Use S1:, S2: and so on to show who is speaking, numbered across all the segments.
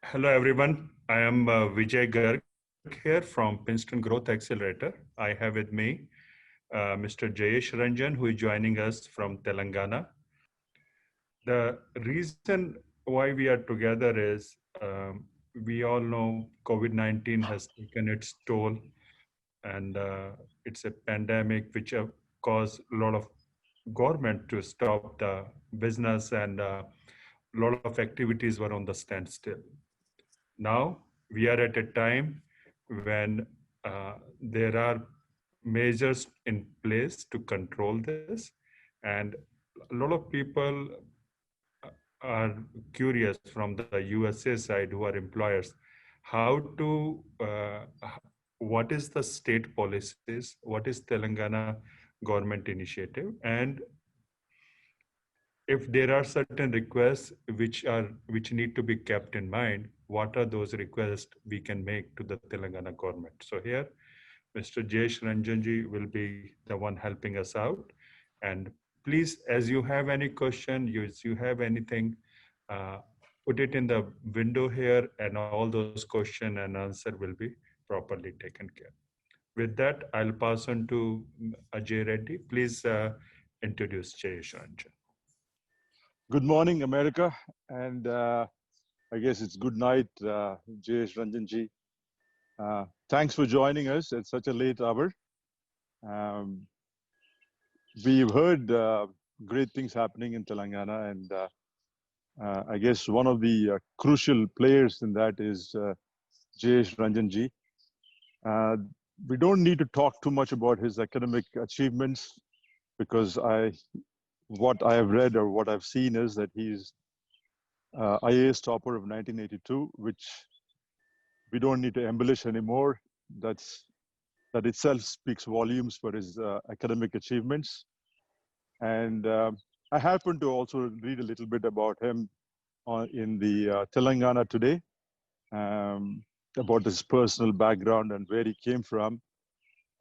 S1: Hello, everyone. I am Vijay Garg here from Princeton Growth Accelerator. I have with me Mr. Jayesh Ranjan, who is joining us from Telangana. The reason why we are together is we all know COVID-19 has taken its toll, and it's a pandemic which have caused a lot of government to stop the business, and a lot of activities were on the standstill. Now we are at a time when there are measures in place to control this, and a lot of people are curious from the USA side who are employers how to what is the state policies, what is Telangana government initiative, and if there are certain requests which need to be kept in mind, what are those requests we can make to the Telangana government? So here, Mr. Jayesh Ranjanji will be the one helping us out. And please, as you have any question, you have anything, uh, put it in the window here, and all those question and answer will be properly taken care. With that, I'll pass on to Ajay Reddy. Please introduce Jayesh Ranjan.
S2: Good morning, America, and I guess it's good night, Jayesh Ranjanji. Thanks for joining us at such a late hour. Um, we've heard great things happening in Telangana, and I guess one of the crucial players in that is Jayesh Ranjanji. Uh, we don't need to talk too much about his academic achievements because what I have read or what I've seen is that he's IAS topper of 1982, which we don't need to embellish anymore. That itself speaks volumes for his academic achievements. And I happen to also read a little bit about him in the Telangana Today, about his personal background and where he came from.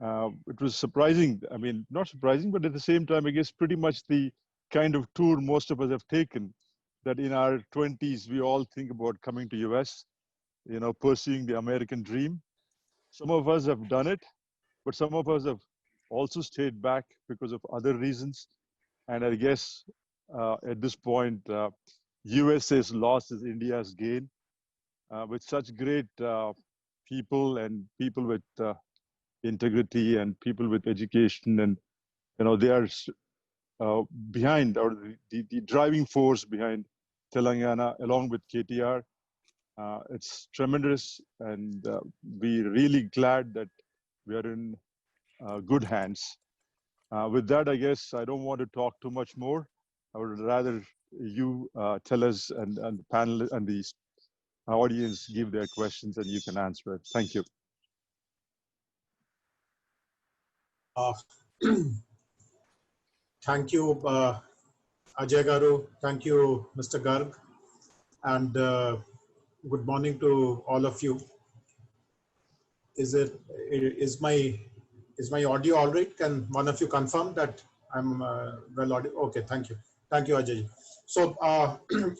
S2: It was surprising. I mean, not surprising, but at the same time, I guess pretty much the kind of tour most of us have taken, that in our 20s, we all think about coming to US, pursuing the American dream. Some of us have done it, but some of us have also stayed back because of other reasons. And I guess at this point, USA's loss is India's gain. With such great people and people with integrity and people with education, and they are behind, or the driving force behind Telangana, along with KTR. It's tremendous, and we're really glad that we are in good hands. With that, I guess I don't want to talk too much more. I would rather you tell us, and the panel and the audience give their questions, and you can answer it. Thank you.
S3: Thank you, Ajay Garu. Thank you, Mr. Garg. And good morning to all of you. Is my audio all right? Can one of you confirm that I'm well audio? Okay, thank you. Thank you, Ajay. So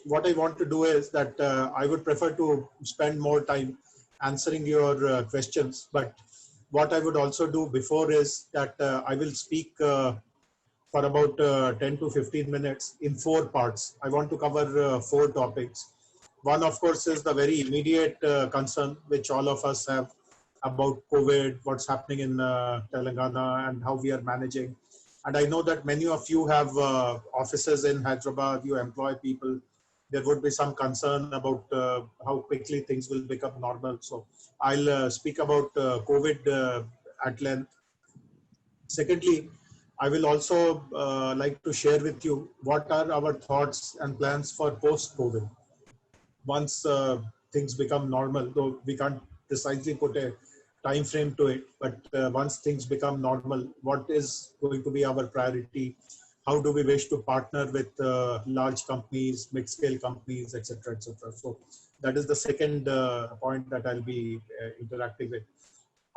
S3: what I want to do is that I would prefer to spend more time answering your questions. But what I would also do before is that I will speak for about 10 to 15 minutes in 4 parts. I want to cover 4 topics. One, of course, is the very immediate concern which all of us have about COVID, what's happening in Telangana, and how we are managing. And I know that many of you have offices in Hyderabad, you employ people. There would be some concern about how quickly things will become normal. So I'll speak about COVID at length. Secondly, I will also like to share with you what are our thoughts and plans for post-COVID. Once things become normal, though we can't precisely put a time frame to it, but once things become normal, what is going to be our priority? How do we wish to partner with large companies, mid-scale companies, etc., etc. So that is the second point that I'll be interacting with.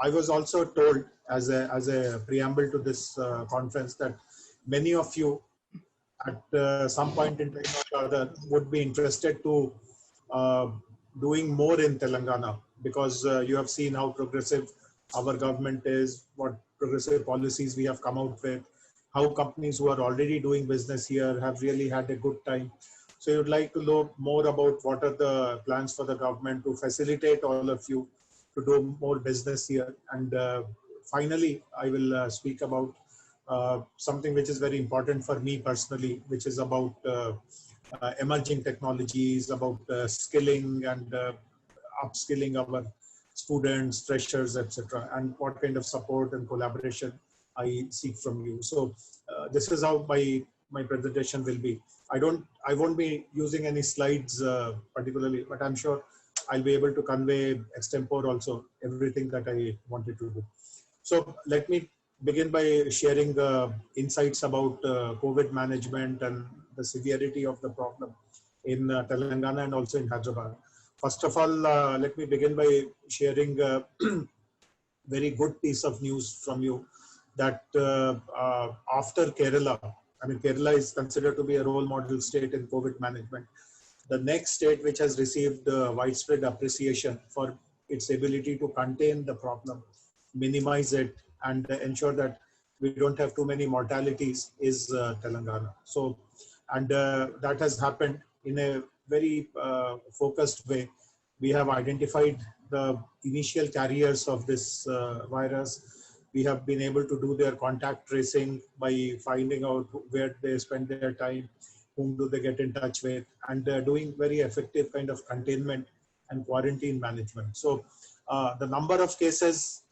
S3: I was also told as a preamble to this conference that many of you at some point in time or other would be interested to doing more in Telangana, because you have seen how progressive our government is, what progressive policies we have come out with, how companies who are already doing business here have really had a good time. So you'd like to know more about what are the plans for the government to facilitate all of you to do more business here. And finally, I will speak about something which is very important for me personally, which is about emerging technologies, about skilling and upskilling our students, freshers, etc., and what kind of support and collaboration I seek from you. So this is how my presentation will be. I won't be using any slides particularly, but I'm sure I'll be able to convey extempore also everything that I wanted to do. So let me begin by sharing insights about COVID management and the severity of the problem in Telangana and also in Hyderabad. First of all, let me begin by sharing a very good piece of news from you that after Kerala, I mean, Kerala is considered to be a role model state in COVID management. The next state which has received widespread appreciation for its ability to contain the problem, minimize it, and ensure that we don't have too many mortalities is Telangana. So, and that has happened in a very focused way. We have identified the initial carriers of this virus. We have been able to do their contact tracing by finding out where they spend their time, whom do they get in touch with, and doing very effective kind of containment and quarantine management. So the number of cases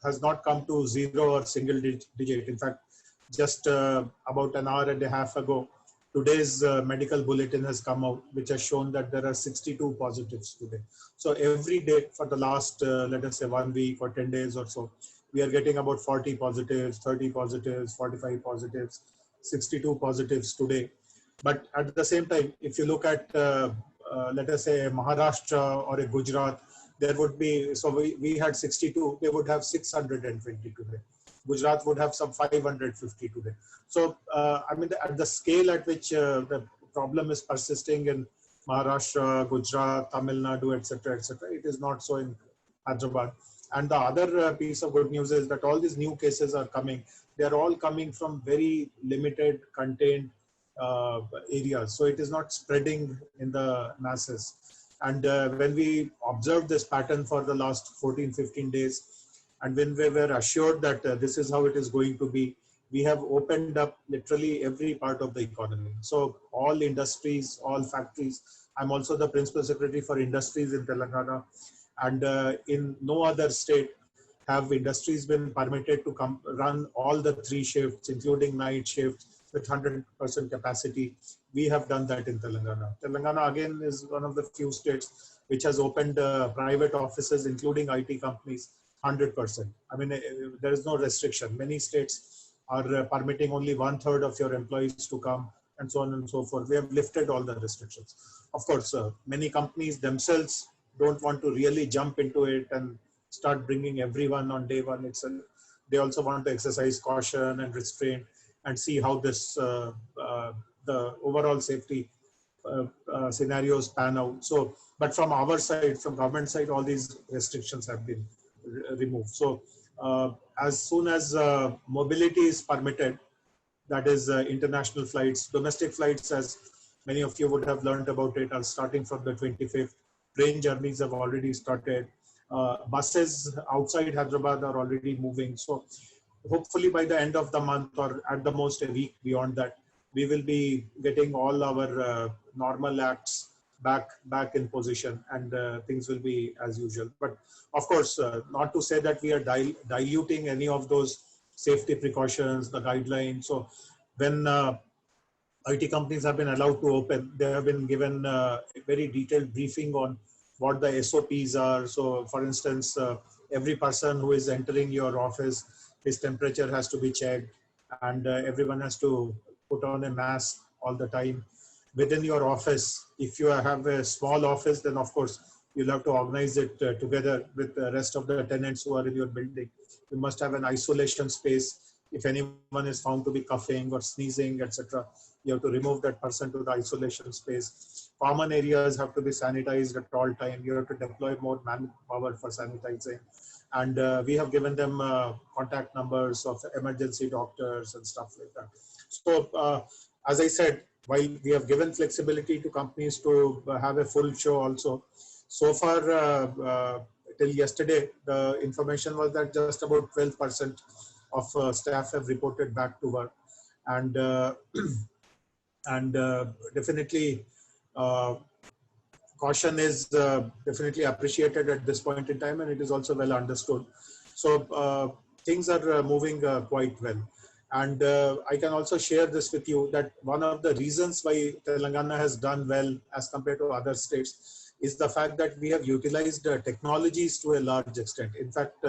S3: has not come to zero or single digit. In fact, just about an hour and a half ago, today's medical bulletin has come out, which has shown that there are 62 positives today. So every day for the last, let us say 1 week or 10 days or so, we are getting about 40 positives, 30 positives, 45 positives, 62 positives today. But at the same time, if you look at, let us say, Maharashtra or a Gujarat, there would be, so we had 62, they would have 620 today. Gujarat would have some 550 today. So, I mean, at the scale at which the problem is persisting in Maharashtra, Gujarat, Tamil Nadu, etc., it is not so in Hyderabad. And the other piece of good news is that all these new cases are coming. They are all coming from very limited, contained areas. So it is not spreading in the masses. And when we observed this pattern for the last 14, 15 days, and when we were assured that this is how it is going to be, we have opened up literally every part of the economy. So all industries, all factories. I'm also the principal secretary for industries in Telangana. And in no other state have industries been permitted to run all the 3 shifts, including night shifts, with 100% capacity. We have done that in Telangana. Telangana again is one of the few states which has opened private offices, including IT companies, 100%. I mean, there is no restriction. Many states are permitting only 1/3 of your employees to come, and so on and so forth. We have lifted all the restrictions. Of course, many companies themselves don't want to really jump into it and start bringing everyone on day one itself. They also want to exercise caution and restraint and see how this the overall safety scenarios pan out. So, but from our side, from government side, all these restrictions have been removed. So, as soon as mobility is permitted, that is international flights, domestic flights, as many of you would have learned about it, are starting from the 25th. Train journeys have already started. Buses outside Hyderabad are already moving. So hopefully by the end of the month, or at the most a week beyond that, we will be getting all our normal acts back in position, and things will be as usual. But of course, not to say that we are diluting any of those safety precautions, the guidelines. So when IT companies have been allowed to open, they have been given a very detailed briefing on what the SOPs are. So for instance, every person who is entering your office, his temperature has to be checked, and everyone has to put on a mask all the time. Within your office, if you have a small office, then of course you'll have to organize it together with the rest of the tenants who are in your building. You must have an isolation space. If anyone is found to be coughing or sneezing, etc., You have to remove that person to the isolation space. Common areas have to be sanitized at all time. You have to deploy more manpower for sanitizing. And we have given them contact numbers of emergency doctors and stuff like that. So as I said, while we have given flexibility to companies to have a full show also, so far till yesterday, the information was that just about 12% of staff have reported back to work. And and definitely caution is definitely appreciated at this point in time, and it is also well understood. So things are moving quite well. And I can also share this with you that one of the reasons why Telangana has done well as compared to other states is the fact that we have utilized technologies to a large extent. In fact,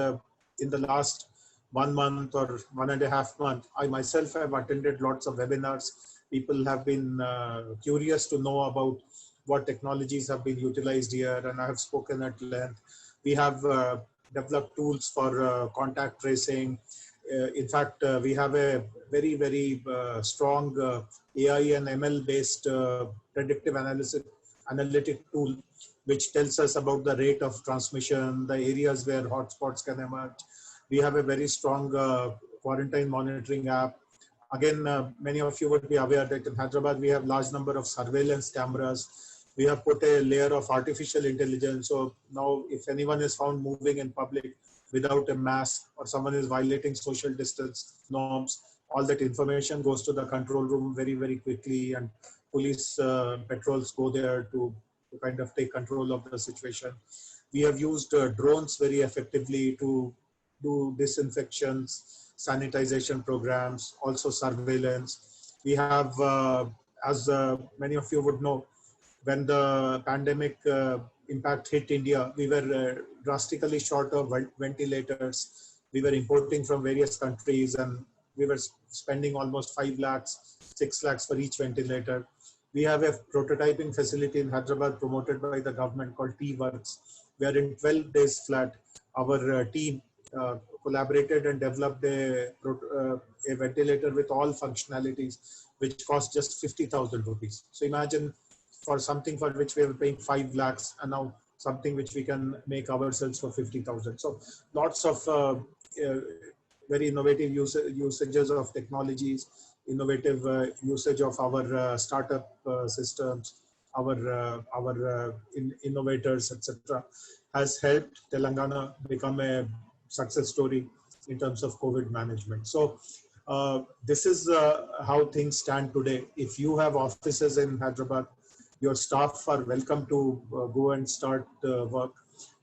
S3: in the last 1 month or 1.5 months, I myself have attended lots of webinars. People have been curious to know about what technologies have been utilized here, and I have spoken at length. We have developed tools for contact tracing. In fact, we have a very, very strong AI and ML based predictive analytic tool, which tells us about the rate of transmission, the areas where hotspots can emerge. We have a very strong quarantine monitoring app. Again, many of you would be aware that in Hyderabad, we have large number of surveillance cameras. We have put a layer of artificial intelligence. So now if anyone is found moving in public without a mask, or someone is violating social distance norms, all that information goes to the control room very, very quickly, and police patrols go there to kind of take control of the situation. We have used drones very effectively to do disinfections, sanitization programs, also surveillance. We have, as many of you would know, when the pandemic impact hit India, we were drastically short of ventilators. We were importing from various countries, and we were spending almost 5 lakhs, 6 lakhs for each ventilator. We have a prototyping facility in Hyderabad promoted by the government called T-Works, where in 12 days flat, our team collaborated and developed a ventilator with all functionalities, which cost just 50,000 rupees. So imagine, for something for which we were paying 5 lakhs, and now something which we can make ourselves for 50,000. So lots of very innovative usages of technologies, innovative usage of our startup systems, our innovators, etc., has helped Telangana become a success story in terms of COVID management. So this is how things stand today. If you have offices in Hyderabad, your staff are welcome to go and start work.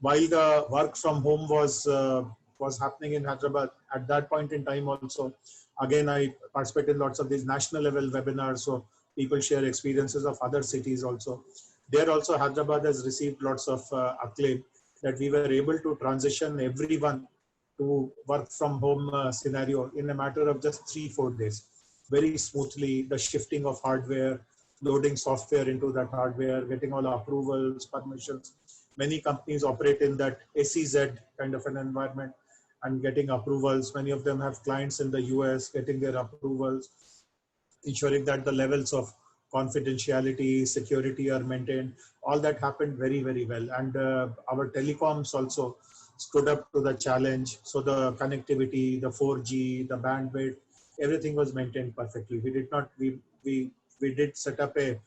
S3: While the work from home was happening in Hyderabad, at that point in time also, again, I participated in lots of these national level webinars, so people share experiences of other cities also. There also, Hyderabad has received lots of acclaim that we were able to transition everyone to work from home scenario in a matter of just 3-4 days, very smoothly. The shifting of hardware, loading software into that hardware, getting all approvals, permissions. Many companies operate in that SEZ kind of an environment and getting approvals. Many of them have clients in the US, getting their approvals, ensuring that the levels of confidentiality, security are maintained. All that happened very, very well. And our telecoms also stood up to the challenge. So the connectivity, the 4G, the bandwidth, everything was maintained perfectly. We did not, we did set up a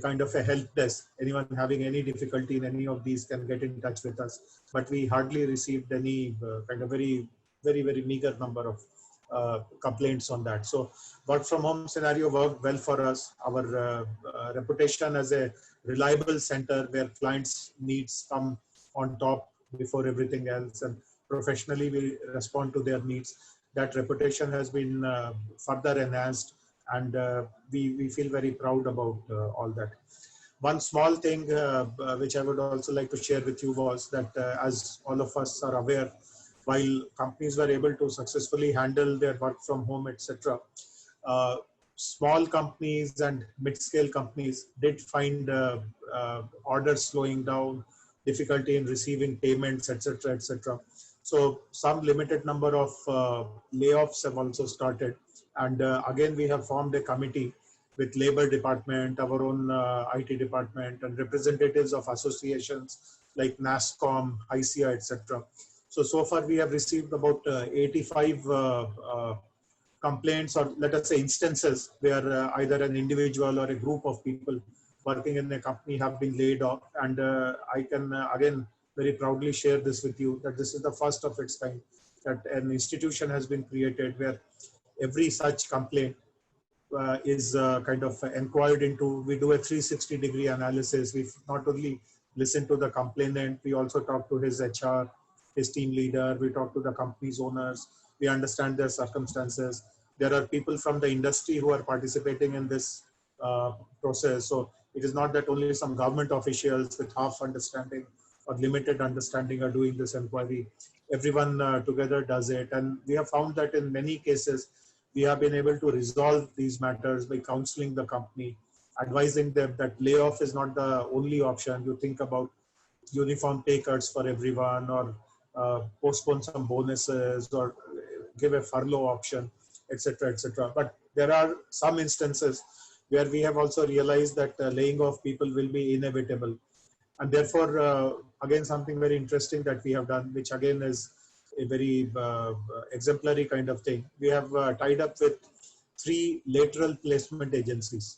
S3: kind of a help desk. Anyone having any difficulty in any of these can get in touch with us. But we hardly received any kind of very meager number of complaints on that. So work from home scenario worked well for us. Our reputation as a reliable center where clients' needs come on top before everything else, and professionally we respond to their needs. That reputation has been further enhanced, and we feel very proud about all that. One small thing which I would also like to share with you was that as all of us are aware, while companies were able to successfully handle their work from home, etc., small companies and mid-scale companies did find orders slowing down, difficulty in receiving payments, etc., etc. So some limited number of layoffs have also started. And again, we have formed a committee with labor department, our own IT department, and representatives of associations like NASSCOM, ICA, etc. So far we have received about 85 complaints, or let us say instances, where either an individual or a group of people working in a company have been laid off. And I can again very proudly share this with you, that this is the first of its kind, that an institution has been created where every such complaint is kind of inquired into. We do a 360-degree analysis. We not only listen to the complainant, we also talk to his HR, his team leader, we talk to the company's owners, we understand their circumstances. There are people from the industry who are participating in this process. So it is not that only some government officials with half understanding or limited understanding are doing this inquiry. Everyone together does it. And we have found that in many cases, we have been able to resolve these matters by counseling the company, advising them that layoff is not the only option. You think about uniform pay cuts for everyone, or postpone some bonuses, or give a furlough option, etc., etc. But there are some instances where we have also realized that laying off people will be inevitable. And therefore, again, something very interesting that we have done, which again is a very exemplary kind of thing. We have tied up with 3 lateral placement agencies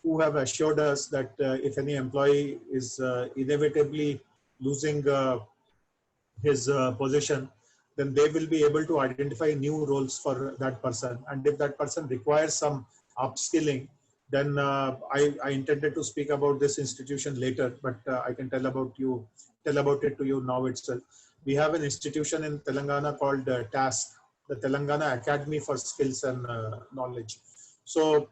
S3: who have assured us that if any employee is inevitably losing his position, then they will be able to identify new roles for that person. And if that person requires some upskilling, then I intended to speak about this institution later, but I can tell about it to you now itself. We have an institution in Telangana called TASK, the Telangana Academy for Skills and Knowledge. So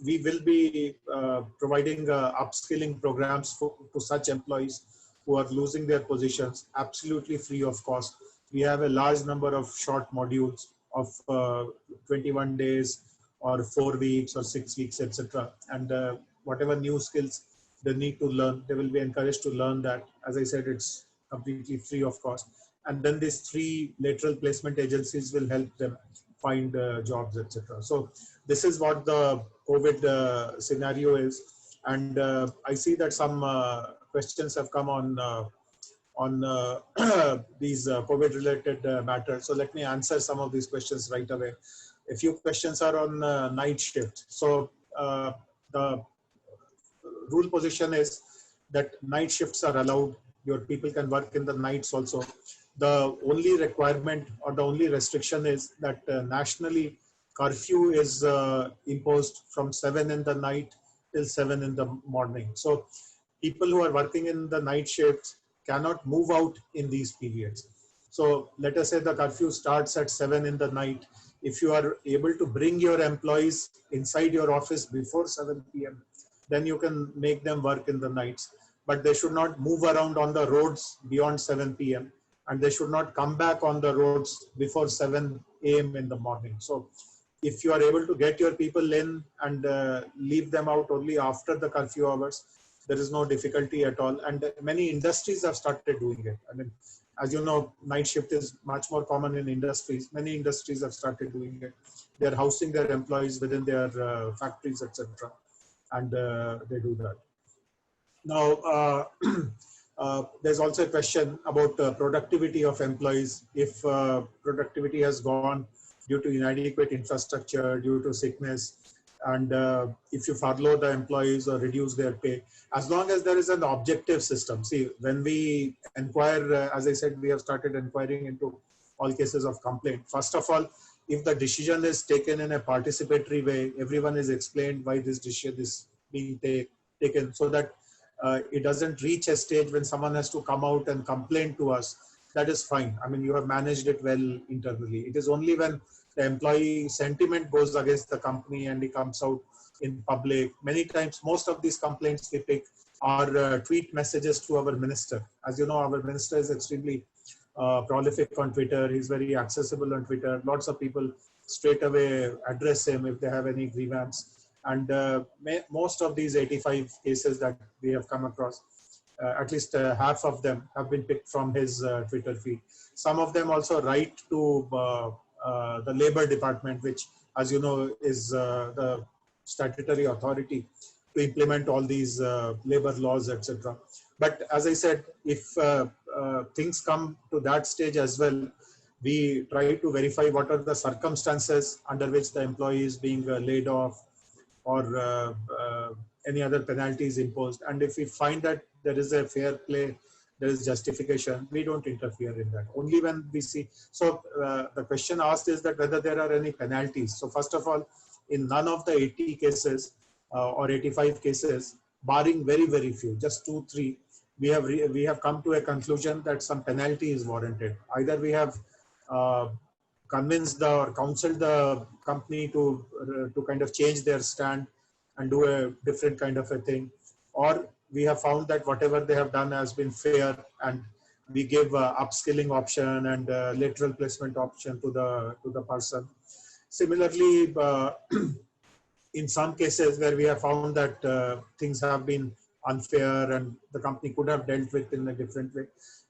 S3: we will be providing upskilling programs to such employees who are losing their positions, absolutely free of cost. We have a large number of short modules of 21 days or 4 weeks or 6 weeks, etc. And whatever new skills they need to learn, they will be encouraged to learn that. As I said, it's completely free of cost. And then these 3 lateral placement agencies will help them find jobs, etc. So this is what the COVID scenario is. And I see that some questions have come on these COVID-related matters. So let me answer some of these questions right away. A few questions are on night shift. So the rule position is that night shifts are allowed. Your people can work in the nights also. The only requirement or the only restriction is that nationally curfew is imposed from 7 in the night till 7 in the morning. So people who are working in the night shifts cannot move out in these periods. So let us say the curfew starts at 7 in the night. If you are able to bring your employees inside your office before 7 p.m., then you can make them work in the nights. But they should not move around on the roads beyond 7 p.m. and they should not come back on the roads before 7 a.m. in the morning. So if you are able to get your people in and leave them out only after the curfew hours, there is no difficulty at all. And many industries have started doing it. I mean, as you know, night shift is much more common in industries. Many industries have started doing it. They are housing their employees within their factories, etc. And they do that. Now, there's also a question about productivity of employees. If productivity has gone due to inadequate infrastructure, due to sickness, and if you furlough the employees or reduce their pay, as long as there is an objective system. See, when we inquire, as I said, we have started inquiring into all cases of complaint. First of all, if the decision is taken in a participatory way, everyone is explained why this decision is being taken, so that it doesn't reach a stage when someone has to come out and complain to us. That is fine. I mean, you have managed it well internally. It is only when the employee sentiment goes against the company and he comes out in public. Many times, most of these complaints we pick are tweet messages to our minister. As you know, our minister is extremely prolific on Twitter. He's very accessible on Twitter. Lots of people straight away address him if they have any grievance. And most of these 85 cases that we have come across, at least half of them have been picked from his Twitter feed. Some of them also write to the labor department, which, as you know, is the statutory authority to implement all these labor laws, etc. But as I said, if things come to that stage as well, we try to verify what are the circumstances under which the employee is being laid off, or any other penalties imposed. And if we find that there is a fair play, there is justification, we don't interfere in that. Only when we see. So the question asked is that whether there are any penalties. So first of all, in none of the 80 cases or 85 cases, barring very, very few, just 2, 3, we have come to a conclusion that some penalty is warranted. Either we have convinced or counseled the company to kind of change their stand and do a different kind of a thing, or we have found that whatever they have done has been fair, and we give upskilling option and lateral placement option to the person. Similarly, in some cases where we have found that things have been unfair and the company could have dealt with in a different way,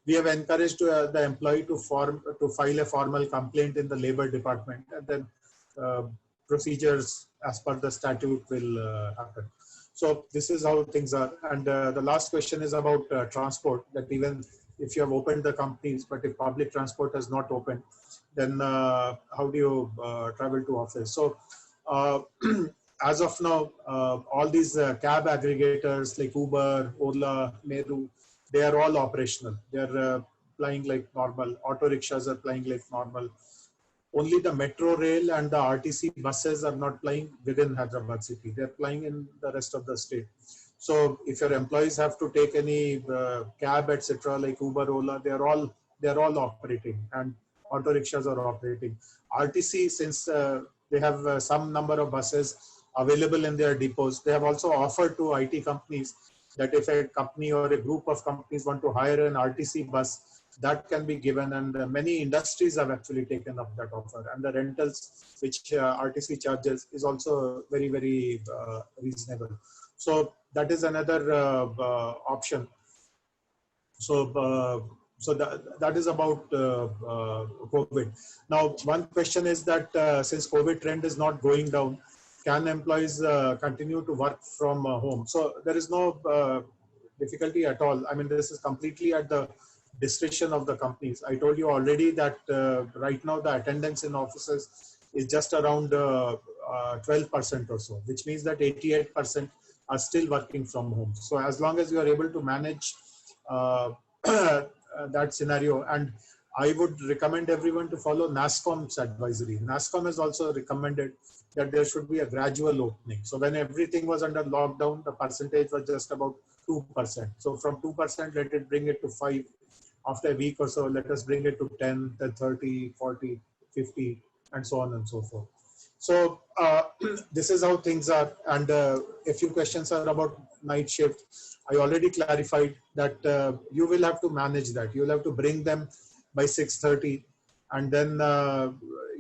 S3: we have encouraged the employee to file a formal complaint in the labor department, and then procedures as per the statute will happen. So this is how things are. And the last question is about transport, that even if you have opened the companies, but if public transport has not opened, then how do you travel to office? So as of now, all these cab aggregators like Uber, Ola, Meru, they are all operational. They are flying like normal. Auto rickshaws are flying like normal. Only the metro rail and the RTC buses are not flying within Hyderabad city. They're flying in the rest of the state. So if your employees have to take any cab, etc., like Uber, Ola, they're all operating, and auto rickshaws are operating. RTC, since they have some number of buses available in their depots, they have also offered to IT companies that if a company or a group of companies want to hire an RTC bus, that can be given, and many industries have actually taken up that offer, and the rentals which RTC charges is also very, very reasonable. So that is another option. So that is about COVID. Now, one question is that since COVID trend is not going down, can employees continue to work from home? So there is no difficulty at all. I mean, this is completely at the discretion of the companies. I told you already that right now the attendance in offices is just around 12% or so, which means that 88% are still working from home. So as long as you are able to manage that scenario, and I would recommend everyone to follow NASSCOM's advisory. NASSCOM has also recommended that there should be a gradual opening. So when everything was under lockdown, the percentage was just about 2%. So from 2%, let it bring it to 5. After a week or so, let us bring it to 10, then 30, 40, 50, and so on and so forth. So this is how things are. And a few questions are about night shift. I already clarified that you will have to manage that. You will have to bring them by 6:30, and then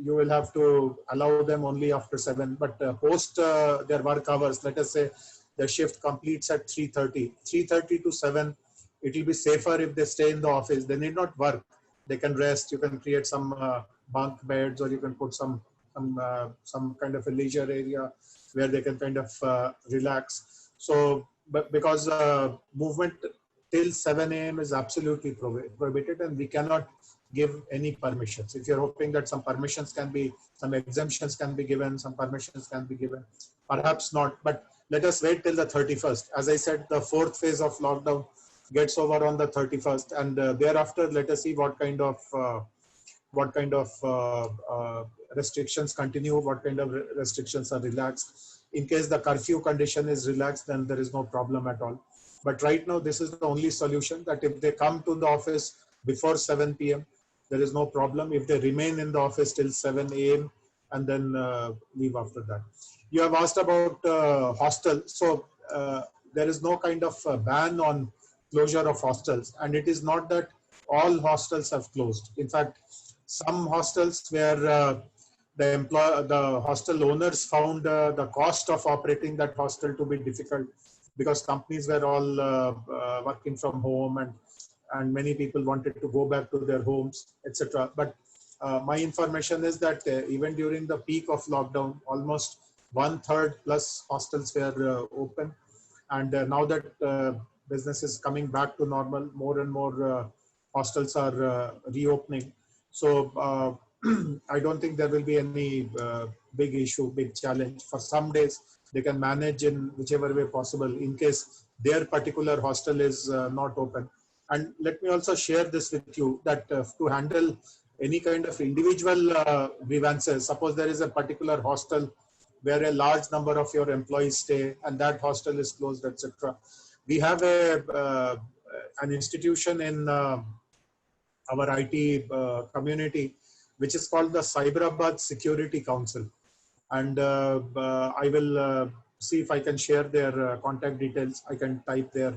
S3: you will have to allow them only after 7. But post their work hours, let us say the shift completes at 3:30. 3:30 to 7, it will be safer if they stay in the office. They need not work. They can rest. You can create some bunk beds, or you can put some kind of a leisure area where they can kind of relax. So, but because movement till 7 a.m. is absolutely prohibited, and we cannot give any permissions. If you're hoping that some permissions can be, some exemptions can be given, some permissions can be given, perhaps not. But let us wait till the 31st. As I said, the 4th phase of lockdown gets over on the 31st, and thereafter let us see what kind of restrictions continue, what kind of restrictions are relaxed. In case the curfew condition is relaxed, then there is no problem at all. But right now, this is the only solution, that if they come to the office before 7 p.m., there is no problem. If they remain in the office till 7 a.m. and then leave after that. You have asked about hostel. So there is no kind of ban on closure of hostels, and it is not that all hostels have closed. In fact, some hostels where the hostel owners found the cost of operating that hostel to be difficult, because companies were all working from home, and many people wanted to go back to their homes, etc. But my information is that even during the peak of lockdown, almost 1/3 plus hostels were open. And now that business is coming back to normal, more and more hostels are reopening. So I don't think there will be any big issue, big challenge. For some days, they can manage in whichever way possible in case their particular hostel is not open. And let me also share this with you that to handle any kind of individual grievances, suppose there is a particular hostel where a large number of your employees stay and that hostel is closed, etc. We have an institution in our IT community, which is called the Cyberabad Security Council. And I will see if I can share their contact details. I can type their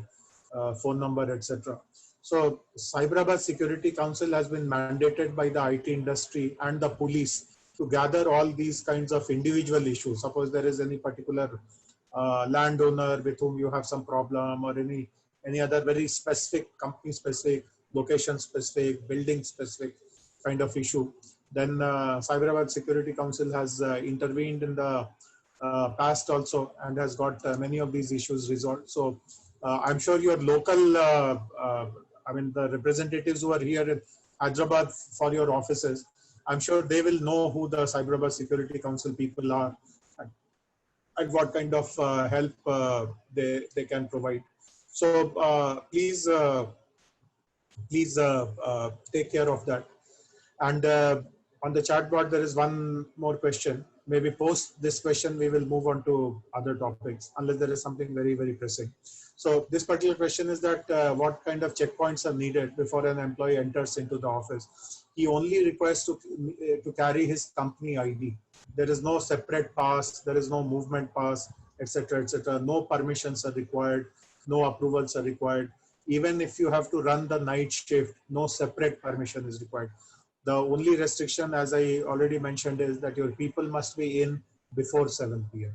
S3: phone number, etc. So Cyberabad Security Council has been mandated by the IT industry and the police to gather all these kinds of individual issues. Suppose there is any particular landowner with whom you have some problem, or any other very specific, company specific, location specific, building specific kind of issue, then Cyberabad Security Council has intervened in the past also and has got many of these issues resolved. So I'm sure your local, I mean the representatives who are here in Hyderabad for your offices, I'm sure they will know who the Cyberabad Security Council people are and what kind of help they can provide. So please take care of that. And on the chat board, there is one more question. Maybe post this question, we will move on to other topics, unless there is something very, very pressing. So this particular question is that what kind of checkpoints are needed before an employee enters into the office? He only requires to carry his company ID. There is no separate pass, there is no movement pass, etc., etc. No permissions are required, no approvals are required. Even if you have to run the night shift, no separate permission is required. The only restriction, as I already mentioned, is that your people must be in before 7 p.m.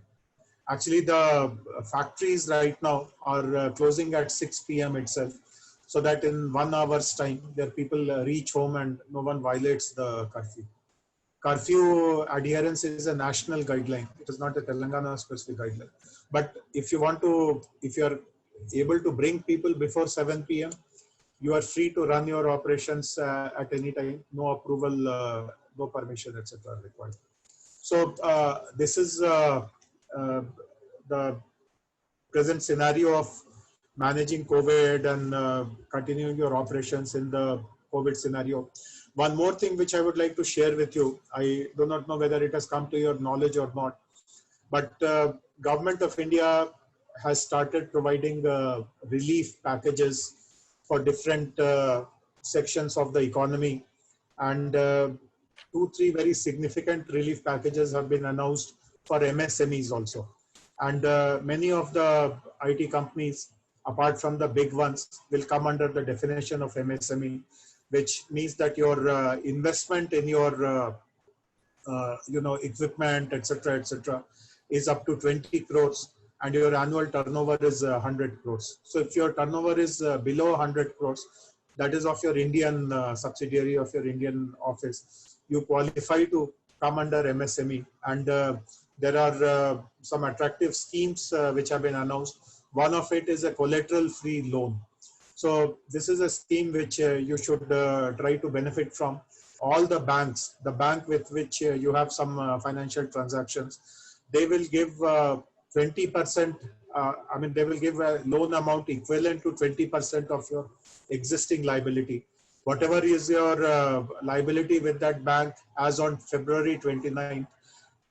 S3: Actually, the factories right now are closing at 6 p.m. itself, so that in 1 hour's time, their people reach home and no one violates the curfew. Curfew adherence is a national guideline. It is not a Telangana specific guideline. But if you are able to bring people before 7 p.m., you are free to run your operations at any time. No approval, no permission, etc. required. So this is the present scenario of managing COVID and continuing your operations in the COVID scenario. One more thing which I would like to share with you, I do not know whether it has come to your knowledge or not, but Government of India has started providing relief packages for different sections of the economy, and 2-3 very significant relief packages have been announced for MSMEs also. And many of the IT companies, apart from the big ones, will come under the definition of MSME, which means that your investment in your equipment, etc., is up to 20 crores, and your annual turnover is 100 crores. So if your turnover is below 100 crores, that is of your Indian subsidiary of your Indian office, you qualify to come under MSME. And there are some attractive schemes which have been announced. One of it is a collateral-free loan. So this is a scheme which you should try to benefit from. All the banks, the bank with which you have some financial transactions, they will give 20%, they will give a loan amount equivalent to 20% of your existing liability. Whatever is your liability with that bank as on February 29th,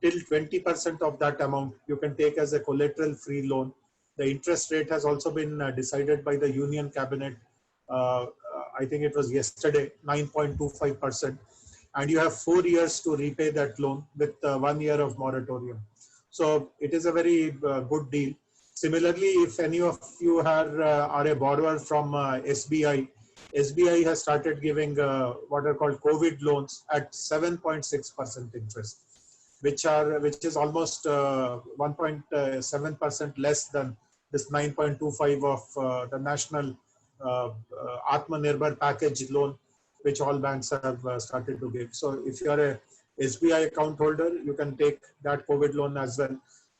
S3: till 20% of that amount you can take as a collateral-free loan. The interest rate has also been decided by the Union Cabinet. I think it was yesterday, 9.25%. And you have 4 years to repay that loan with 1 year of moratorium. So it is a very good deal. Similarly, if any of you are a borrower from SBI, SBI has started giving what are called COVID loans at 7.6% interest, which is almost 1.7% less than this 9.25 of the national Atmanirbhar package loan, which all banks have started to give. So if you are a SBI account holder, you can take that COVID loan as well.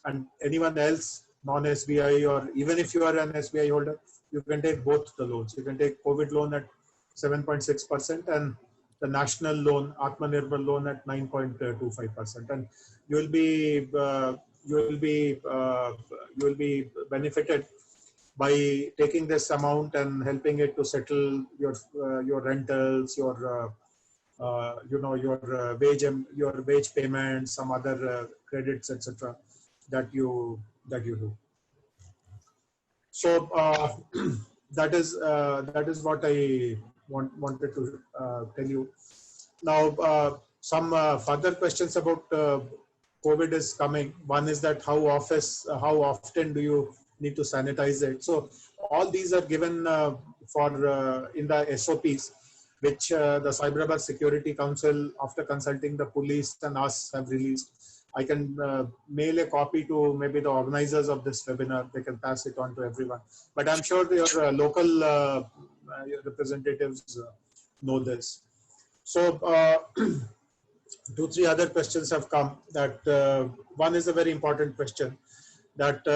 S3: and anyone else, non-SBI, or even if you are an SBI holder, you can take both the loans. You can take COVID loan at 7.6% and the national loan, Atmanirbhar loan at 9.25%, and you will be benefited by taking this amount and helping it to settle your rentals, your your wage payments, some other credits, etc. that you do. So that is what I wanted to tell you. Now, some further questions about COVID is coming. One is that how often do you need to sanitize it? So all these are given for in the SOPs, which the Cyberabad Security Council, after consulting the police and us, have released. I can mail a copy to maybe the organizers of this webinar. They can pass it on to everyone. But I'm sure your local your representatives know this. So 2-3 other questions have come. That one is a very important question. That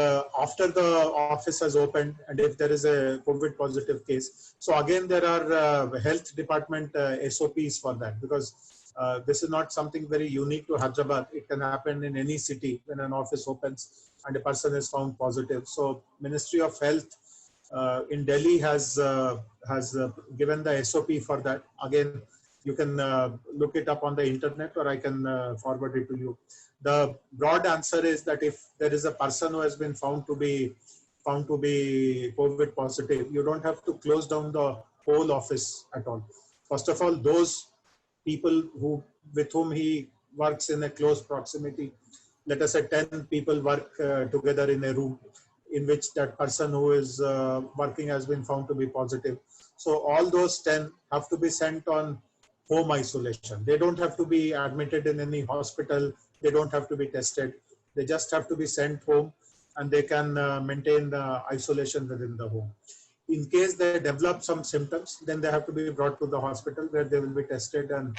S3: after the office has opened and if there is a COVID positive case, so again there are health department SOPs for that, because this is not something very unique to Hyderabad. It can happen in any city when an office opens and a person is found positive. So Ministry of Health in Delhi has given the SOP for that. Again, you can look it up on the internet, or I can forward it to you. The broad answer is that if there is a person who has been found to be COVID positive, you don't have to close down the whole office at all. First of all, those people with whom he works in a close proximity, let us say 10 people work together in a room in which that person who is working has been found to be positive. So all those 10 have to be sent on home isolation. They don't have to be admitted in any hospital. They don't have to be tested. They just have to be sent home, and they can maintain the isolation within the home. In case they develop some symptoms, then they have to be brought to the hospital where they will be tested, and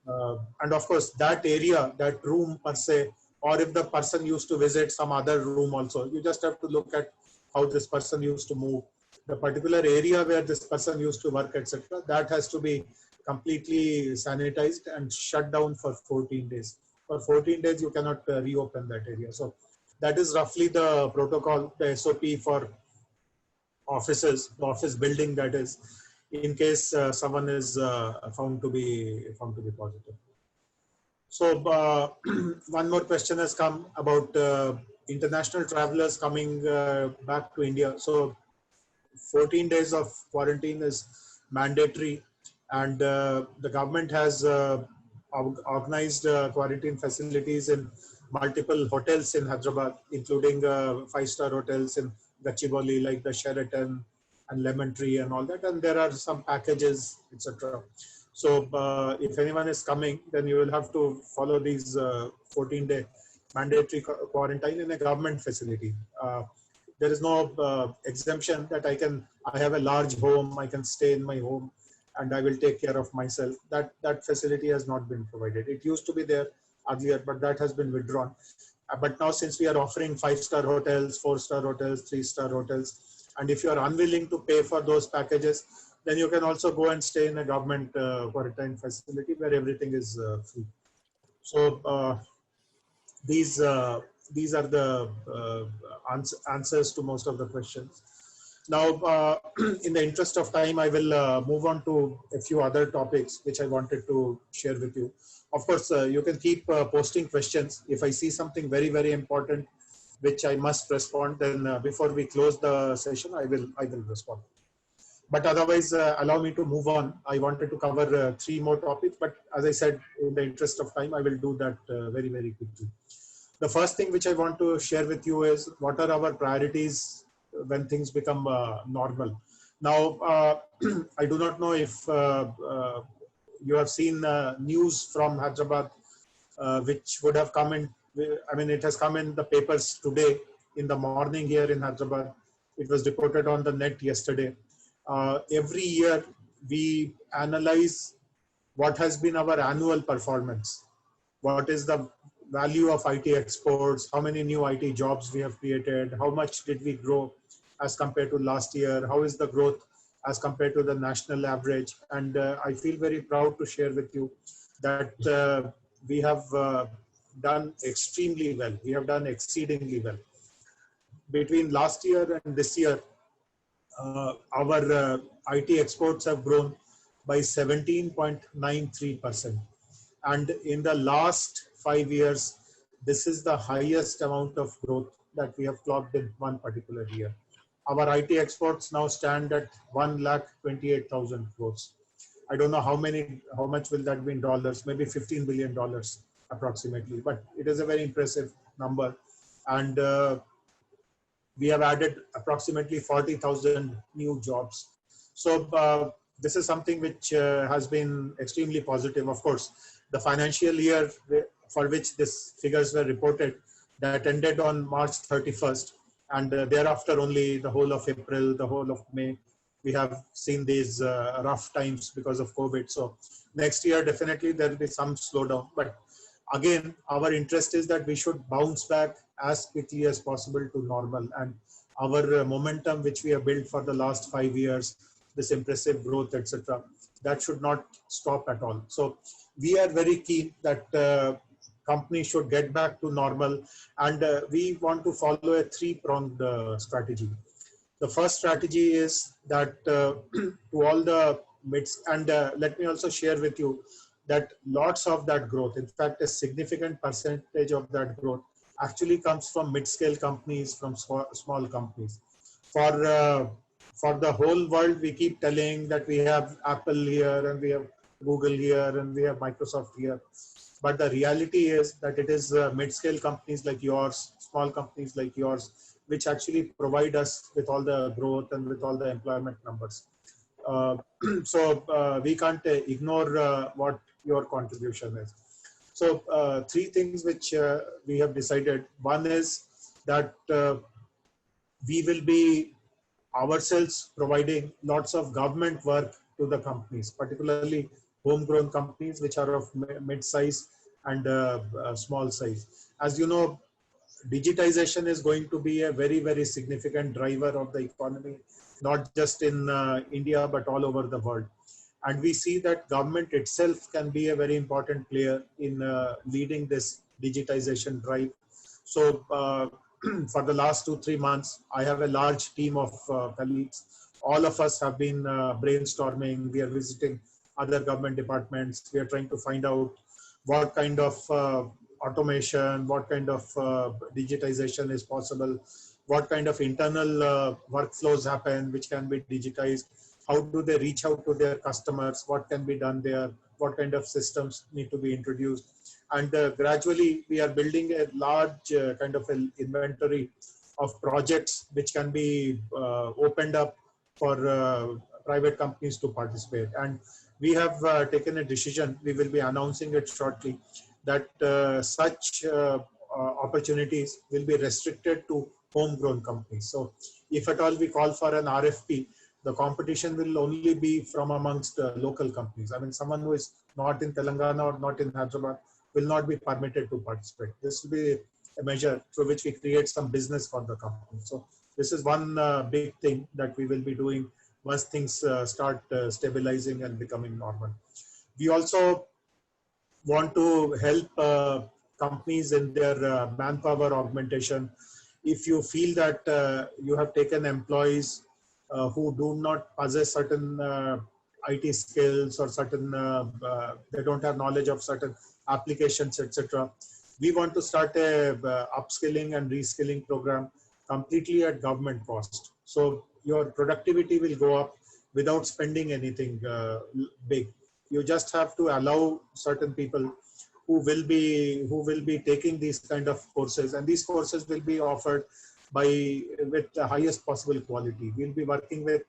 S3: of course that area, that room per se, or if the person used to visit some other room also, you just have to look at how this person used to move. The particular area where this person used to work, etc., that has to be completely sanitized and shut down for 14 days. For 14 days, you cannot reopen that area. So that is roughly the protocol, the SOP for offices, the office building, that is, in case someone is found to be positive. So one more question has come about international travelers coming back to India. So 14 days of quarantine is mandatory, and the government has organized quarantine facilities in multiple hotels in Hyderabad, including 5-star hotels in Gachibowli like the Sheraton and Lemon Tree and all that, and there are some packages, etc. So if anyone is coming, then you will have to follow these 14-day mandatory quarantine in a government facility. There is no exemption that I have a large home, I can stay in my home and I will take care of myself. That facility has not been provided. It used to be there earlier, but that has been withdrawn. But now, since we are offering 5-star hotels, 4-star hotels, 3-star hotels, and if you are unwilling to pay for those packages, then you can also go and stay in a government quarantine facility where everything is free. So these are the answers to most of the questions. Now, in the interest of time, I will move on to a few other topics which I wanted to share with you. Of course, you can keep posting questions. If I see something very, very important which I must respond, then before we close the session, I will respond. But otherwise, allow me to move on. I wanted to cover 3 more topics, but as I said, in the interest of time, I will do that very, very quickly. The first thing which I want to share with you is what are our priorities when things become normal. Now, I do not know if you have seen news from Hyderabad, which would have come in. I mean, it has come in the papers today in the morning here in Hyderabad. It was reported on the net yesterday. Every year we analyze what has been our annual performance. What is the value of IT exports, how many new IT jobs we have created, how much did we grow as compared to last year, how is the growth as compared to the national average. And I feel very proud to share with you that we have done extremely well. We have done exceedingly well. Between last year and this year, our IT exports have grown by 17.93%. And in the last 5 years, this is the highest amount of growth that we have clocked in one particular year. Our IT exports now stand at 1,28,000 crores. I don't know how much will that be in dollars, maybe $15 billion approximately, but it is a very impressive number. And we have added approximately 40,000 new jobs. So this is something which has been extremely positive. Of course, the financial year for which these figures were reported, that ended on March 31st. And thereafter only the whole of April, the whole of May, we have seen these rough times because of COVID. So next year, definitely there will be some slowdown. But again, our interest is that we should bounce back as quickly as possible to normal. And our momentum, which we have built for the last 5 years, this impressive growth, etc., that should not stop at all. So we are very keen that companies should get back to normal. And we want to follow a three-pronged strategy. The first strategy is that to all the mids, and let me also share with you that lots of that growth, in fact, a significant percentage of that growth actually comes from mid-scale companies, from small companies. For the whole world, we keep telling that we have Apple here, and we have Google here, and we have Microsoft here. But the reality is that it is mid-scale companies like yours, small companies like yours, which actually provide us with all the growth and with all the employment numbers. So we can't ignore what your contribution is. So three things which we have decided. One is that we will be ourselves providing lots of government work to the companies, particularly homegrown companies which are of mid-size and small size. As you know, digitization is going to be a very, very significant driver of the economy, not just in India, but all over the world. And we see that government itself can be a very important player in leading this digitization drive. So for the last 2-3 months, I have a large team of colleagues. All of us have been brainstorming. We are visiting other government departments. We are trying to find out what kind of automation, what kind of digitization is possible, what kind of internal workflows happen, which can be digitized, how do they reach out to their customers, what can be done there, what kind of systems need to be introduced. And gradually, we are building a large kind of an inventory of projects which can be opened up for private companies to participate. And we have taken a decision, we will be announcing it shortly, that such opportunities will be restricted to homegrown companies. So if at all we call for an RFP, the competition will only be from amongst local companies. I mean, someone who is not in Telangana or not in Hyderabad will not be permitted to participate. This will be a measure through which we create some business for the company. So this is one big thing that we will be doing once things start stabilizing and becoming normal. We also want to help companies in their manpower augmentation. If you feel that you have taken employees who do not possess certain IT skills or certain, they don't have knowledge of certain applications, etc., we want to start a upskilling and reskilling program completely at government cost. So your productivity will go up without spending anything big. You just have to allow certain people who will be taking these kind of courses, and these courses will be offered with the highest possible quality. We'll be working with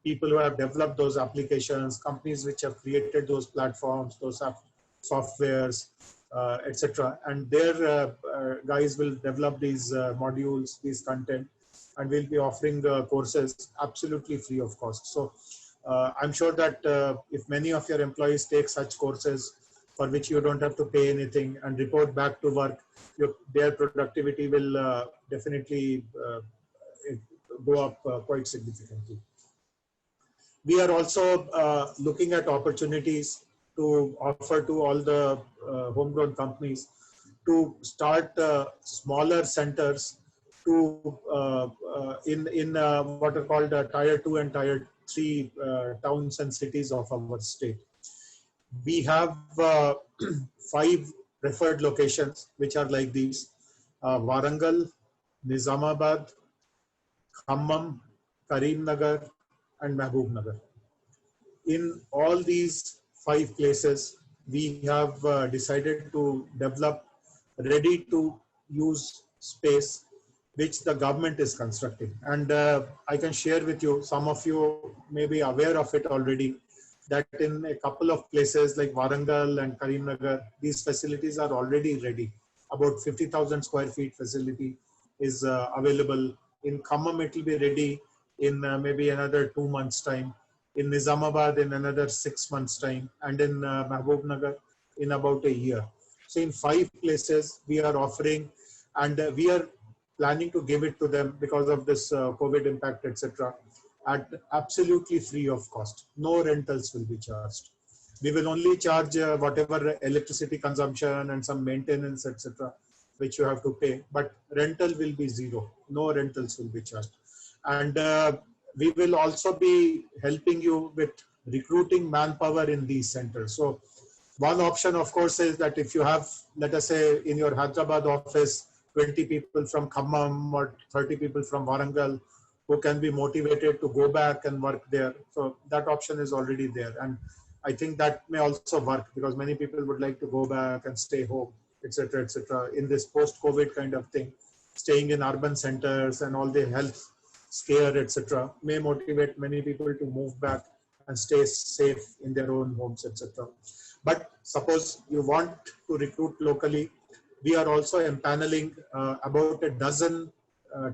S3: people who have developed those applications, companies which have created those platforms, those softwares, etc. And their guys will develop these modules, these content, and we'll be offering courses absolutely free of cost. So I'm sure that if many of your employees take such courses for which you don't have to pay anything and report back to work, their productivity will definitely go up quite significantly. We are also looking at opportunities to offer to all the homegrown companies to start smaller centers to in what are called tier 2 and tier 3 towns and cities of our state. We have 5 preferred locations which are like these: Warangal, Nizamabad, Khammam, Karimnagar, and Mahbubnagar. In all these 5 places, we have decided to develop ready to use space which the government is constructing. And I can share with you, some of you may be aware of it already, that in a couple of places like Warangal and Karimnagar, these facilities are already ready. About 50,000 square feet facility is available. In Khammam, it will be ready in maybe another 2 months' time. In Nizamabad, in another 6 months' time. And in Mahbubnagar, in about a year. So in 5 places, we are offering, and we are planning to give it to them because of this COVID impact, etc., at absolutely free of cost. No rentals will be charged. We will only charge whatever electricity consumption and some maintenance, etc., which you have to pay. But rental will be zero. No rentals will be charged. And we will also be helping you with recruiting manpower in these centers. So one option, of course, is that if you have, let us say, in your Hyderabad office, 20 people from Khammam or 30 people from Warangal who can be motivated to go back and work there. So that option is already there. And I think that may also work because many people would like to go back and stay home, etc., etc. In this post-COVID kind of thing, staying in urban centers and all the health scare, etc., may motivate many people to move back and stay safe in their own homes, etc. But suppose you want to recruit locally, we are also empaneling about a dozen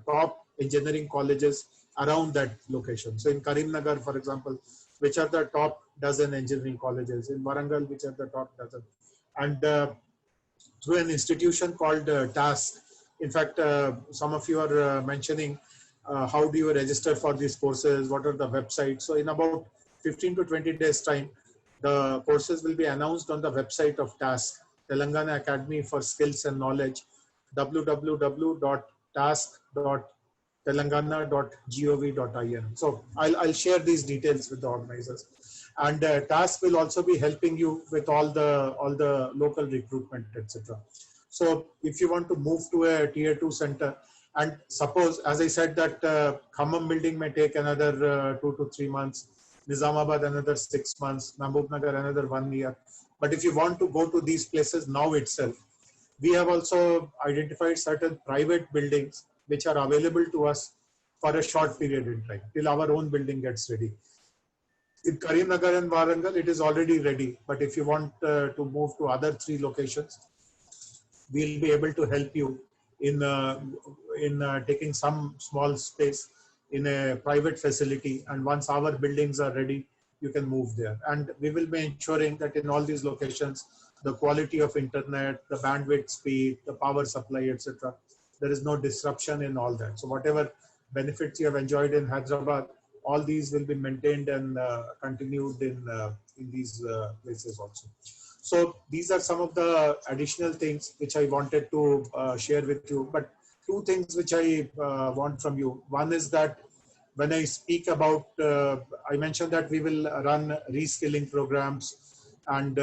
S3: top engineering colleges around that location. So in Karimnagar, for example, which are the top dozen engineering colleges? In Warangal, which are the top dozen? And through an institution called TASK. In fact, some of you are mentioning how do you register for these courses? What are the websites? So in about 15 to 20 days time, the courses will be announced on the website of TASK, Telangana Academy for Skills and Knowledge, www.task.telangana.gov.in. So I'll share these details with the organizers. And TASK will also be helping you with all the local recruitment, etc. So if you want to move to a tier 2 center, and suppose, as I said, that Khammam building may take another 2 to 3 months, Nizamabad another 6 months, Mahbubnagar another 1 year. But if you want to go to these places now itself, we have also identified certain private buildings which are available to us for a short period in time, till our own building gets ready. In Karimnagar and Warangal, it is already ready. But if you want to move to other 3 locations, we'll be able to help you in taking some small space in a private facility. And once our buildings are ready, you can move there. And we will be ensuring that in all these locations, the quality of internet, the bandwidth speed, the power supply, etc., there is no disruption in all that. So whatever benefits you have enjoyed in Hyderabad, all these will be maintained and continued in these places also. So these are some of the additional things which I wanted to share with you. But 2 things which I want from you. One is that when I speak about, I mentioned that we will run reskilling programs, and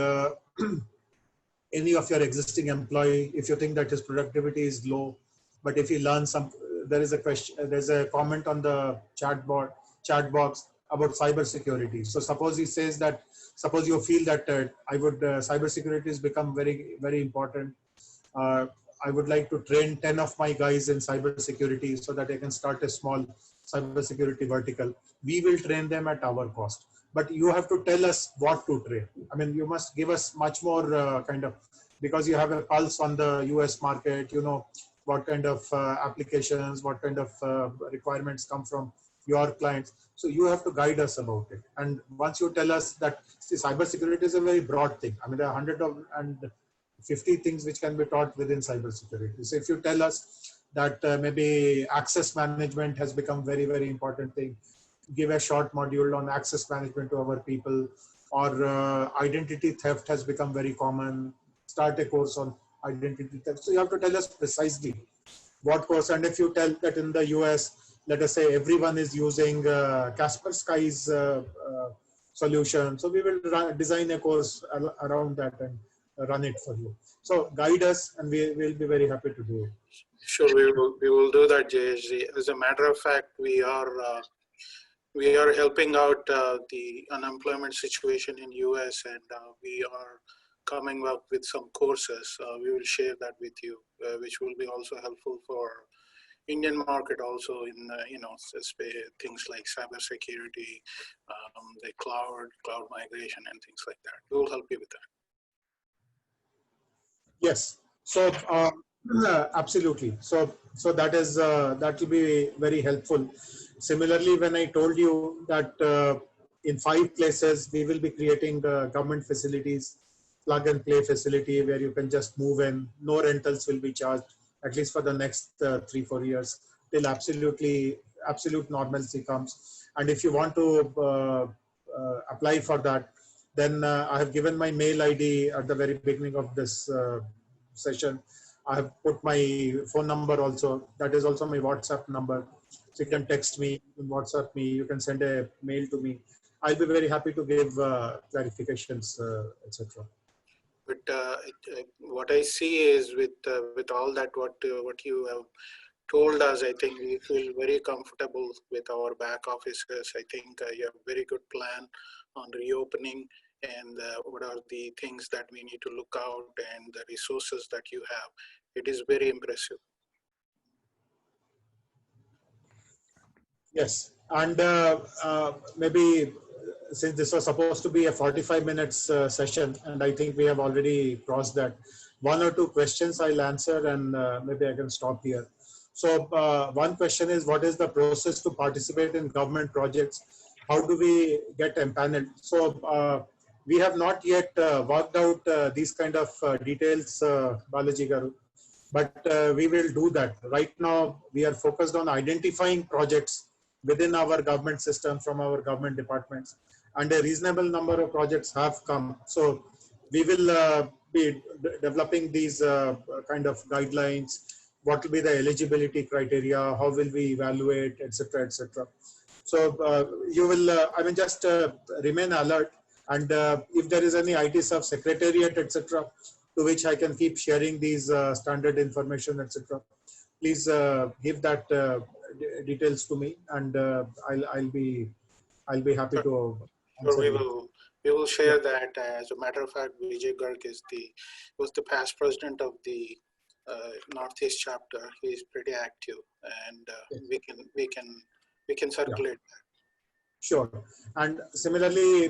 S3: any of your existing employee, if you think that his productivity is low, but if he learns some, there is a question, there's a comment on the chat box about cyber security. So suppose he says that, suppose you feel that cyber security has become very, very important. I would like to train 10 of my guys in cyber security so that I can start a small cyber security vertical. We will train them at our cost. But you have to tell us what to train. I mean, you must give us much more because you have a pulse on the US market, you know, what kind of applications, what kind of requirements come from your clients. So you have to guide us about it. And once you tell us that, see, cybersecurity is a very broad thing. I mean, there are 150 things which can be taught within cybersecurity. So if you tell us that maybe access management has become very, very important thing, give a short module on access management to our people, or identity theft has become very common, start a course on identity theft. So you have to tell us precisely what course. And if you tell that in the US, let us say everyone is using Kaspersky's solution, so we will design a course around that and run it for you. So guide us, and we will be very happy to do it.
S4: Sure, we will do that, Jayesh. As a matter of fact, we are helping out the unemployment situation in US, and we are coming up with some courses. We will share that with you, which will be also helpful for Indian market also in things like cybersecurity, the cloud migration, and things like that. We will help you with that.
S3: Yes. So absolutely. So that is that will be very helpful. Similarly, when I told you that in 5 places we will be creating government facilities, plug and play facility where you can just move in, no rentals will be charged, at least for the next 3-4 years, till absolute normalcy comes. And if you want to apply for that, then I have given my mail ID at the very beginning of this session. I have put my phone number also. That is also my WhatsApp number. So you can text me, you can WhatsApp me, you can send a mail to me. I'll be very happy to give clarifications, etc.
S4: But what I see is with all that what you have told us, I think we feel very comfortable with our back offices. I think you have a very good plan on reopening, and what are the things that we need to look out, and the resources that you have. It is very impressive.
S3: Yes, and maybe since this was supposed to be a 45 minutes session, and I think we have already crossed that, 1 or 2 questions I'll answer, and maybe I can stop here. So one question is, what is the process to participate in government projects? How do we get empaneled? So we have not yet worked out these kind of details, Balaji Garu, but we will do that. Right now, we are focused on identifying projects within our government system from our government departments, and a reasonable number of projects have come. So we will be developing these kind of guidelines. What will be the eligibility criteria? How will we evaluate, etc., etc. So you will, I mean, just remain alert, and if there is any IT sub secretariat, etc., to which I can keep sharing these standard information, etc., please give that details to me, and I'll be happy to answer.
S4: So we will share that. As a matter of fact, Vijay Garg was the past president of the Northeast chapter. He is pretty active, and we can circulate that.
S3: Sure. And similarly,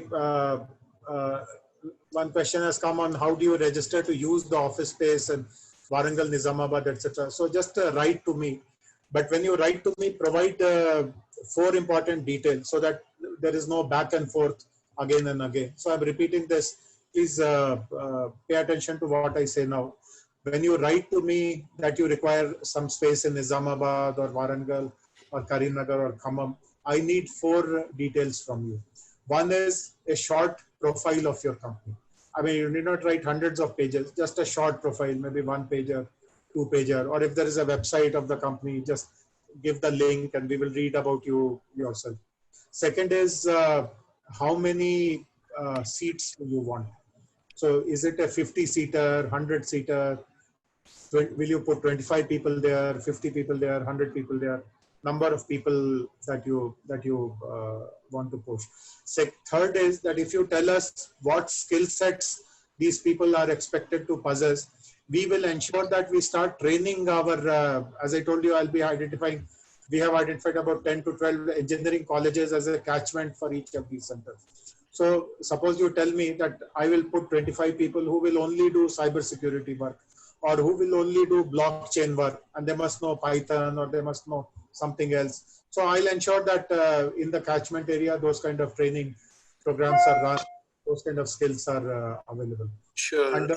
S3: one question has come on how do you register to use the office space in Warangal, Nizamabad, etc. So just write to me. But when you write to me, provide 4 important details so that there is no back and forth again and again. So I'm repeating this. Please pay attention to what I say now. When you write to me that you require some space in Nizamabad or Warangal or Karimnagar or Khammam, I need 4 details from you. One is a short profile of your company. I mean, you need not write hundreds of pages, just a short profile, maybe 1-pager, 2-pager, or if there is a website of the company, just give the link and we will read about you yourself. Second is how many seats do you want? So is it a 50-seater, 100-seater? Will you put 25 people there, 50 people there, 100 people there? Number of people that you want to push. Third is that if you tell us what skill sets these people are expected to possess, we will ensure that we start training our, as I told you, I'll be identifying, we have identified about 10 to 12 engineering colleges as a catchment for each of these centers. So suppose you tell me that I will put 25 people who will only do cybersecurity work, or who will only do blockchain work, and they must know Python or they must know something else. So I'll ensure that in the catchment area, those kind of training programs are run, those kind of skills are available.
S4: Sure.
S3: And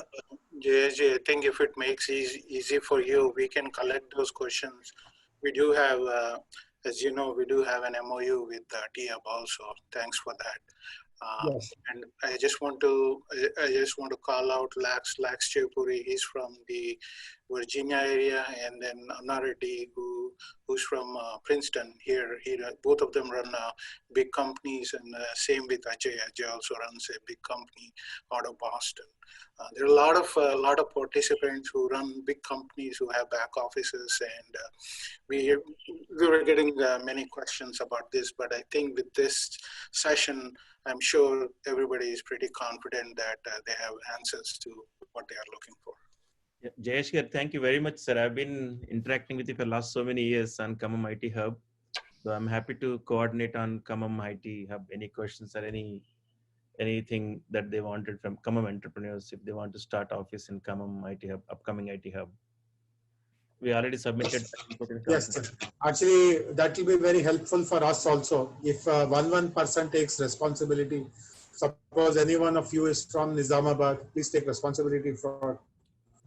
S4: Jayesh, I think if it makes easy for you, we can collect those questions. We do have, as you know, we do have an MOU with TIAB also. Thanks for that.
S3: yes.
S4: And I just want to call out Lax Chepuri. He's from the Virginia area, and then Anna Reddy, who's from Princeton. Here, both of them run big companies, and same with Ajay. Ajay also runs a big company out of Boston. There are a lot of participants who run big companies who have back offices, and we were getting many questions about this. But I think with this session, I'm sure everybody is pretty confident that they have answers to what they are looking for.
S5: Yeah, Jayesh here, thank you very much, sir. I've been interacting with you for the last so many years on Common IT Hub. So I'm happy to coordinate on Common IT Hub. Any questions or anything that they wanted from Common entrepreneurs, if they want to start office in Common IT Hub, upcoming IT Hub. We already submitted.
S3: Yes, sir. Actually, that will be very helpful for us also. If one person takes responsibility, suppose any one of you is from Nizamabad, please take responsibility for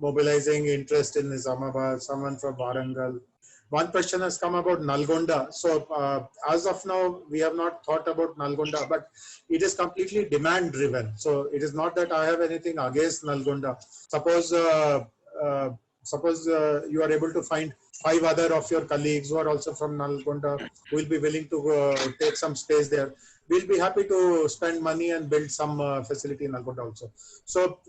S3: mobilizing interest in Nizamabad, someone from Warangal. One question has come about Nalgonda. So as of now, we have not thought about Nalgonda, but it is completely demand driven. So it is not that I have anything against Nalgonda. Suppose you are able to find 5 other of your colleagues who are also from Nalgonda, who will be willing to take some space there. We'll be happy to spend money and build some facility in Nalgonda also. So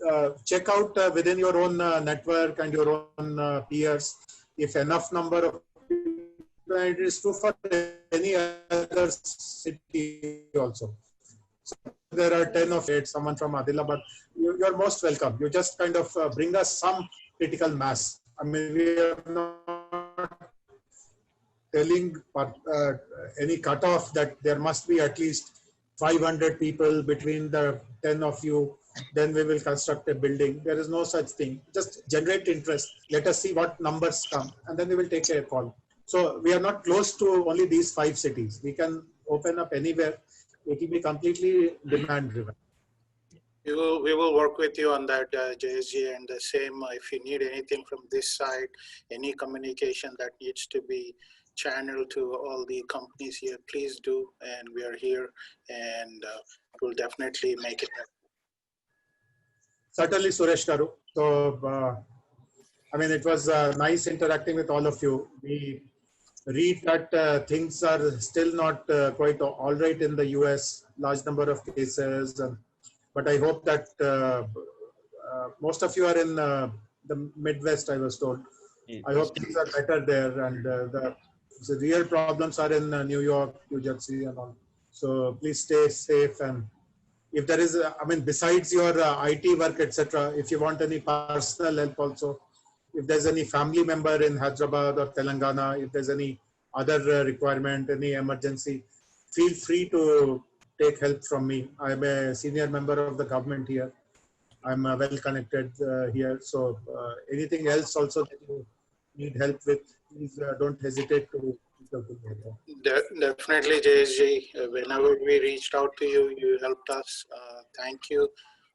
S3: check out within your own network and your own peers, if enough number of people, and it is true for any other city also. So there are 10 of it, someone from Adilabad, you're most welcome. You just kind of bring us some critical mass. I mean, we are not telling any cutoff that there must be at least 500 people between the 10 of you, then we will construct a building. There is no such thing. Just generate interest. Let us see what numbers come, and then we will take a call. So we are not close to only these 5 cities. We can open up anywhere. It will be completely demand driven.
S4: We will work with you on that, JSG, and the same if you need anything from this side, any communication that needs to be channeled to all the companies here, please do, and we are here, and we'll definitely make it happen.
S3: Certainly, Suresh Garu. So, I mean, it was nice interacting with all of you. We read that things are still not quite all right in the US, large number of cases, but I hope that most of you are in the Midwest, I was told. Yes. I hope things are better there, and the real problems are in New York, New Jersey and all. So please stay safe, and if there is, I mean, besides your IT work, etc., if you want any personal help also, if there's any family member in Hyderabad or Telangana, if there's any other requirement, any emergency, feel free to take help from me. I'm a senior member of the government here. I'm well connected here. So anything else also that you need help with, please don't hesitate to reach out to me.
S4: Definitely, JSG. Whenever we reached out to you, you helped us. Thank you.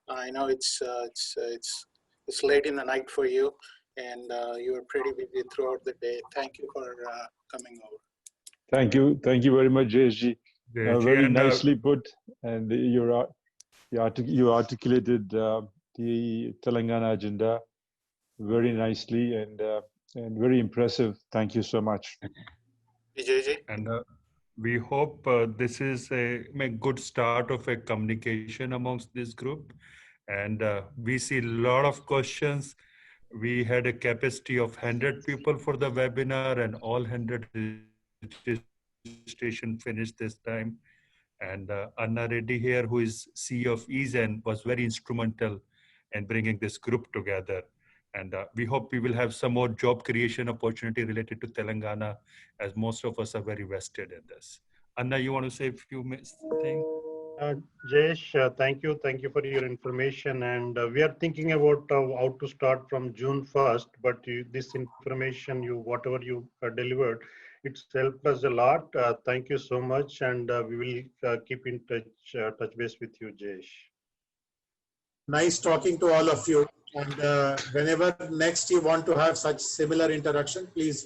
S4: I know it's late in the night for you, and you were pretty busy throughout the day. Thank you for coming over.
S2: Thank you very much, JSG. Very nicely put, and you articulated the Telangana agenda very nicely and very impressive. Thank you so much.
S4: Vijay.
S1: And we hope this is a good start of a communication amongst this group. And we see a lot of questions. We had a capacity of 100 people for the webinar, and all 100 registration finished this time. And Anna Reddy here, who is CEO of EZEN, was very instrumental in bringing this group together. And we hope we will have some more job creation opportunity related to Telangana, as most of us are very vested in this. Anna, you want to say a few things?
S6: Jayesh, thank you for your information. And we are thinking about how to start from June 1st, but this information, whatever you delivered, It's helped us a lot. Thank you so much, and we will keep in touch base with you, Jayesh.
S3: Nice talking to all of you. And whenever next you want to have such similar interaction, please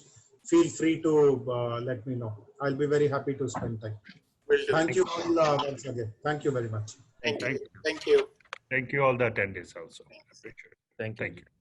S3: feel free to let me know. I'll be very happy to spend time. Thank you all once again. Thank you very much.
S4: Thank you. Thank you.
S1: Thank you all the attendees also. Appreciate it.
S5: Thank you.
S1: Thank you.